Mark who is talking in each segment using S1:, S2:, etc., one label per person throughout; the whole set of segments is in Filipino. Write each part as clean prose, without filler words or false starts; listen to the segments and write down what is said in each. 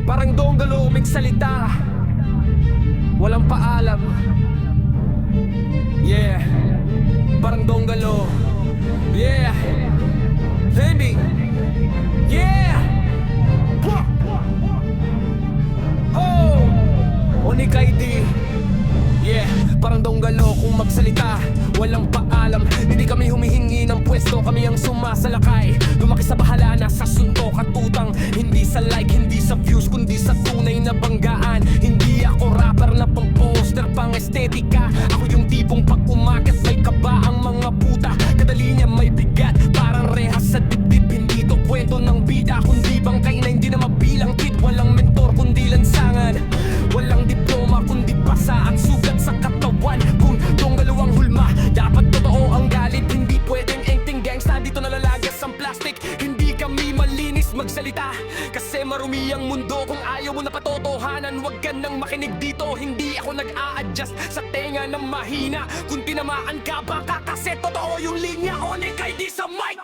S1: Parang donggalo salita, walang paalam. Yeah, parang donggalo. Yeah, baby. Yeah. Oh, Onikay D. Yeah, parang donggalo kung magsalita, walang paalam. Hindi kami humihingi ng pwesto, kami ang sumasalakay. Lumaki sa bahala na sa suntok at utang. Hindi sa like, hindi sa views, kundi sa tunay na banggaan. Hindi ako rapper na pang poster, pang estetika. Ako yung tipong pag umakyat may kaba ang mga puta. Kadali niya may bigat, parang rehas sa dibdib. Hindi to kwento ng bida, kundi bangkay na hindi na mabilang kit. Walang mentor kundi lansangan, walang diploma kundi pasa at sugat sa katawan. Kung donggalo ang hulma, dapat totoo ang galit. Hindi pwedeng engting gangsta, dito nalalagas ang plastic. Hindi kami malinis magsalita, kasi marumi ang mundo. Kung ayaw mo na patotohanan, wag ka nang makinig dito. Hindi ako nag-a-adjust sa tenga ng mahina. Kung tinamaan ka baka kasi totoo yung linya. Onikay D sa mic.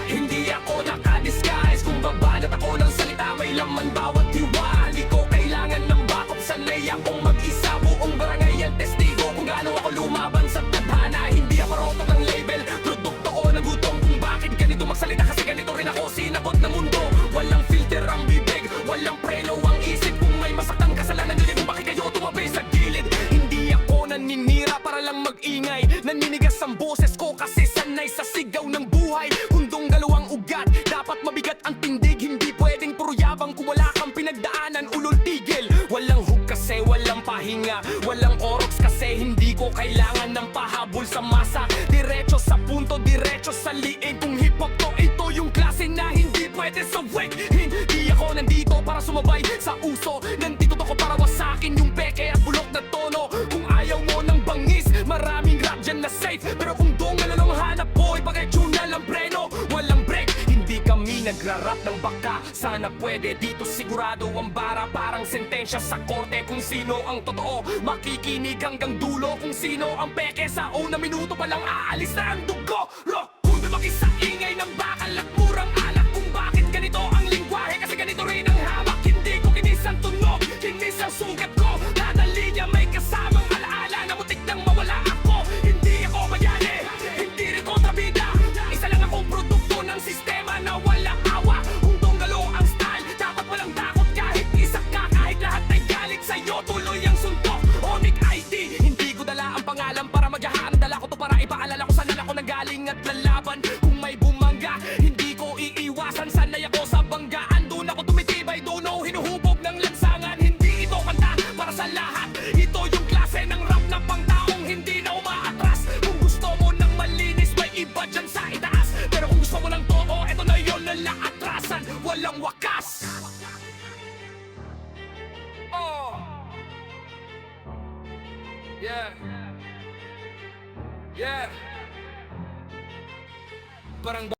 S1: Hindi ako naka-disguise, kung babanat ako ng salita may laman bawat hiwa. Hindi ko kailangan ng backup, sanay akong mag-isa. Buong barangay ang testigo kung gaano ako lumaban sa tadhana. Hindi ako roto ng label, produkto ko ng gutom. Kung bakit ganito magsalita, kasi ganito rin ako sinabot ng mundo. Walang filter ang bibig, walang preno ang isip. Kung may masakang kasalanan nyo, kung bakit kayo tumabay sa gilid. Hindi ako naninira para lang mag-ingay, naninigas ang boses ko kasi sanay sa sigaw ng buhay. Kung donggalo ugat, dapat mabigat ang tindig. Hindi pwedeng puro yabang kung wala kang pinagdaanan, ulol tigil. Walang hook kasi walang pahinga, walang orox kasi hindi ko kailangan ng pahabol sa masa. Diretso sa punto, diretso sa liig. Kung hip hop to, ito yung klase na hindi pwede sa wake. Hindi ako nandito para sumabay sa uso, nandito ako para wasakin yung peke at bulok na tono. Kung ayaw mo ng bangis, maraming rap dyan na safe. Pero kung donggalo lang hanap boy, pag-tune na lang preno, walang break. Hindi kami nagra-rap ng baka, sana pwede dito sigurado ang bara. Parang sentensya sa korte, kung sino ang totoo makikinig hanggang dulo. Kung sino ang peke, sa una minuto pa lang aalis na ang dugo. Rock, kung dumaki sa ingay ng bakal at murang alak. Kung bakit ganito ang lingwahe, kasi ganito rin ang hamak. Hindi ko kinis ang tunog, kinis ang sugat ko. Kada linya may kasamang alaala na mutik nang mawala ako. Hindi ako mayani, hindi rin kontrabida. Isa lang akong produkto ng sistema na walang awa. Kung donggalo ang style, dapat walang takot. Kahit isa ka, kahit lahat ay galit sa'yo, tuloy ang suntok. Onik ID, hindi ko dala ang pangalan para maghahaan. Dala ko to para ipaalala ko saan ako nanggaling at lalaban. Kung may bumangga, hindi ko iiwasan. Sanay ako sa banggaan, doon ako tumitibay. Doon ako hinuhubog ng lansangan. Hindi ito kanta para sa lahat, ito yung klase ng rap na pangtaong hindi na umaatras. Kung gusto mo ng malinis, may iba dyan sa itaas. Pero kung gusto mo ng totoo, ito na yun na laatrasan, walang wakas. Oh, yeah, yeah. Parang